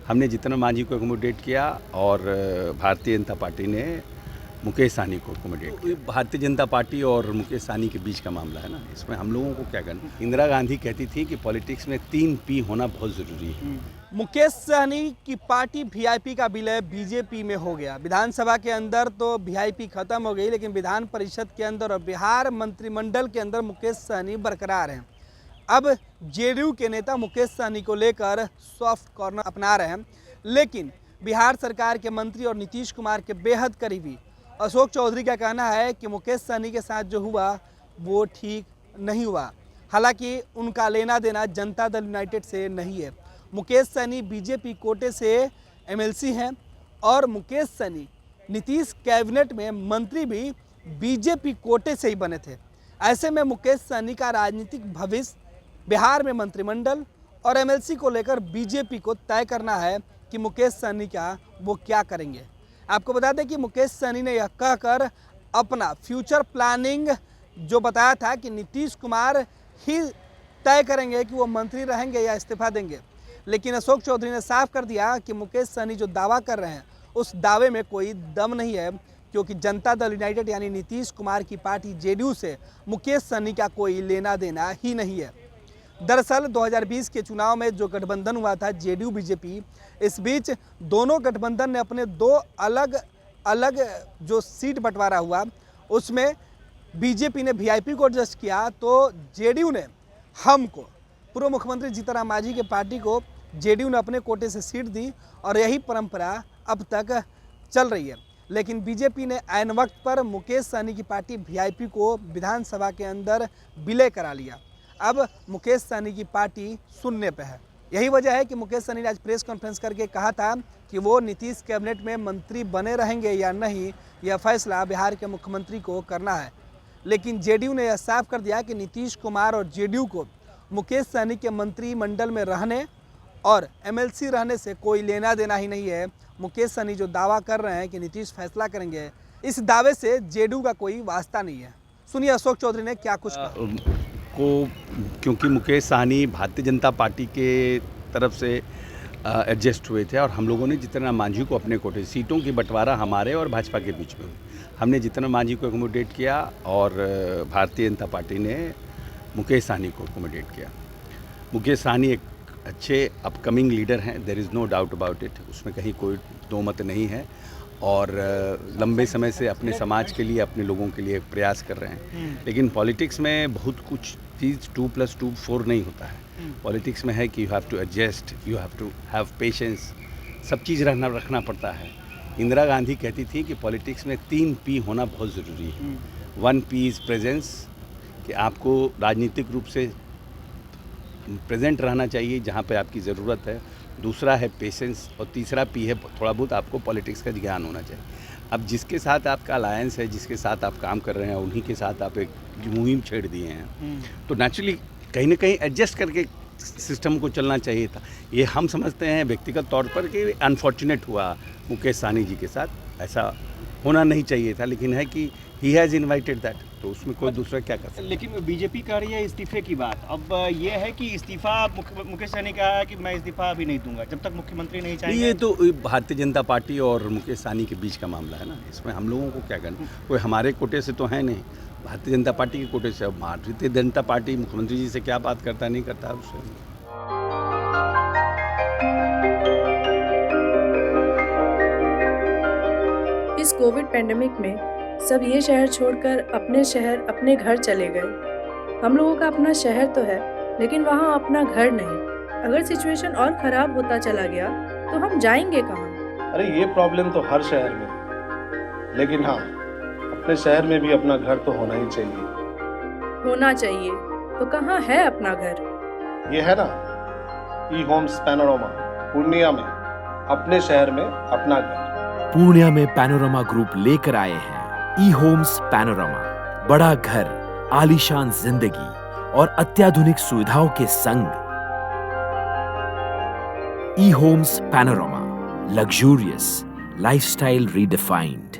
हमने जितना मांझी को एकोमोडेट किया और भारतीय जनता पार्टी ने मुकेश सहनी को एकोमोडेट किया। भारतीय जनता पार्टी और मुकेश सहनी के बीच का मामला है ना, इसमें हम लोगों को क्या करना। इंदिरा गांधी कहती थी कि पॉलिटिक्स में 3 P होना बहुत ज़रूरी है। मुकेश सहनी की पार्टी वीआईपी का विलय बीजेपी में हो गया। विधानसभा के अंदर तो वीआईपी खत्म हो गई, लेकिन विधान परिषद के अंदर और बिहार मंत्रिमंडल के अंदर मुकेश सहनी बरकरार हैं। अब जेडीयू के नेता मुकेश सहनी को लेकर सॉफ्ट कॉर्नर अपना रहे हैं, लेकिन बिहार सरकार के मंत्री और नीतीश कुमार के बेहद करीबी अशोक चौधरी का कहना है कि मुकेश सहनी के साथ जो हुआ वो ठीक नहीं हुआ। हालांकि उनका लेना देना जनता दल यूनाइटेड से नहीं है। मुकेश सहनी बीजेपी कोटे से एमएलसी हैं और मुकेश सहनी नीतीश कैबिनेट में मंत्री भी बीजेपी कोटे से ही बने थे। ऐसे में मुकेश सहनी का राजनीतिक भविष्य बिहार में मंत्रिमंडल और एमएलसी को लेकर बीजेपी को तय करना है कि मुकेश सहनी का वो क्या करेंगे। आपको बता दें कि मुकेश सहनी ने यह कहकर अपना फ्यूचर प्लानिंग जो बताया था कि नीतीश कुमार ही तय करेंगे कि वो मंत्री रहेंगे या इस्तीफा देंगे, लेकिन अशोक चौधरी ने साफ कर दिया कि मुकेश सहनी जो दावा कर रहे हैं उस दावे में कोई दम नहीं है, क्योंकि जनता दल यूनाइटेड यानी नीतीश कुमार की पार्टी जेडीयू से मुकेश सहनी का कोई लेना देना ही नहीं है। दरअसल 2020 के चुनाव में जो गठबंधन हुआ था जेडीयू बीजेपी, इस बीच दोनों गठबंधन ने अपने 2 अलग अलग जो सीट बंटवारा हुआ उसमें बीजेपी ने वीआईपी को एडजस्ट किया, तो जेडीयू ने हमको पूर्व मुख्यमंत्री जीतनराम मांझी के पार्टी को जेडीयू ने अपने कोटे से सीट दी और यही परंपरा अब तक चल रही है। लेकिन बीजेपी ने ऐन वक्त पर मुकेश सहनी की पार्टी वीआईपी को विधानसभा के अंदर विलय करा लिया। अब मुकेश सहनी की पार्टी शून्य पे है। यही वजह है कि मुकेश सहनी ने आज प्रेस कॉन्फ्रेंस करके कहा था कि वो नीतीश कैबिनेट में मंत्री बने रहेंगे या नहीं, यह फैसला बिहार के मुख्यमंत्री को करना है। लेकिन जेडीयू ने यह साफ कर दिया कि नीतीश कुमार और जेडीयू को मुकेश सहनी के मंत्रिमंडल में रहने और एमएलसी रहने से कोई लेना देना ही नहीं है। मुकेश सहनी जो दावा कर रहे हैं कि नीतीश फैसला करेंगे, इस दावे से जेडीयू का कोई वास्ता नहीं है। सुनिए अशोक चौधरी ने क्या कुछ कहा। क्योंकि मुकेश सहनी भारतीय जनता पार्टी के तरफ से एडजस्ट हुए थे और हम लोगों ने जितनराम मांझी को अपने कोटे सीटों की बंटवारा हमारे और भाजपा के बीच में हुई। हमने जितनराम मांझी को एकोमोडेट किया और भारतीय जनता पार्टी ने मुकेश सहनी को एकोमोडेट किया। मुकेश सहनी एक अच्छे अपकमिंग लीडर हैं, there is no doubt about it, उसमें कहीं कोई दो मत नहीं है और लंबे समय से अपने समाज के लिए अपने लोगों के लिए प्रयास कर रहे हैं। लेकिन पॉलिटिक्स में बहुत कुछ चीज़ 2 + 2 4 नहीं होता है। पॉलिटिक्स में है कि you have to adjust, you have to have patience, सब चीज़ रखना पड़ता है। इंदिरा गांधी कहती थी कि पॉलिटिक्स में 3 P होना बहुत ज़रूरी है। 1 P इज़ प्रेजेंस, कि आपको राजनीतिक रूप से प्रेजेंट रहना चाहिए जहाँ पे आपकी ज़रूरत है। दूसरा है पेशेंस और तीसरा P है थोड़ा बहुत आपको पॉलिटिक्स का ज्ञान होना चाहिए। अब जिसके साथ आपका अलायंस है, जिसके साथ आप काम कर रहे हैं, उन्हीं के साथ आप एक मुहिम छेड़ दिए हैं, तो नेचुरली कहीं ना कहीं एडजस्ट करके सिस्टम को चलना चाहिए था। ये हम समझते हैं व्यक्तिगत तौर पर कि अनफॉर्चुनेट हुआ मुकेश सहनी जी के साथ, ऐसा होना नहीं चाहिए था, लेकिन है कि ही हैज़ इन्वाइटेड दैट, तो उसमें कोई दूसरा क्या कर सकता है। लेकिन बीजेपी कर रही है इस्तीफे की बात। अब ये है कि इस्तीफा मुकेश सहनी कहा है कि मैं इस्तीफा अभी नहीं दूंगा जब तक मुख्यमंत्री नहीं चाहेंगे। ये तो भारतीय जनता पार्टी और मुकेश सहनी के बीच का मामला है ना, इसमें हम लोगों को क्या करना। कोई हमारे कोटे से तो है नहीं, भारतीय जनता पार्टी के कोटे से। अब भारतीय जनता पार्टी मुख्यमंत्री जी से क्या बात करता नहीं करता उससे। इस कोविड पेंडेमिक में सब ये शहर छोड़कर अपने शहर अपने घर चले गए। हम लोगों का अपना शहर तो है, लेकिन वहाँ अपना घर नहीं। अगर सिचुएशन और खराब होता चला गया तो हम जाएंगे कहाँ? अरे ये प्रॉब्लम तो हर शहर में है, लेकिन हाँ, अपने शहर में भी अपना घर तो होना ही चाहिए। होना चाहिए तो कहाँ है अपना घर? ये है ना, ई-होम्स पैनोरमा, पूर्णिया में, अपने शहर में अपना घर। पूर्णिया में पैनोरमा ग्रुप लेकर आए हैं ई-होम्स पैनोरमा। बड़ा घर, आलीशान जिंदगी और अत्याधुनिक सुविधाओं के संग। ई-होम्स पैनोरमा, लग्जूरियस लाइफस्टाइल रीडिफाइंड।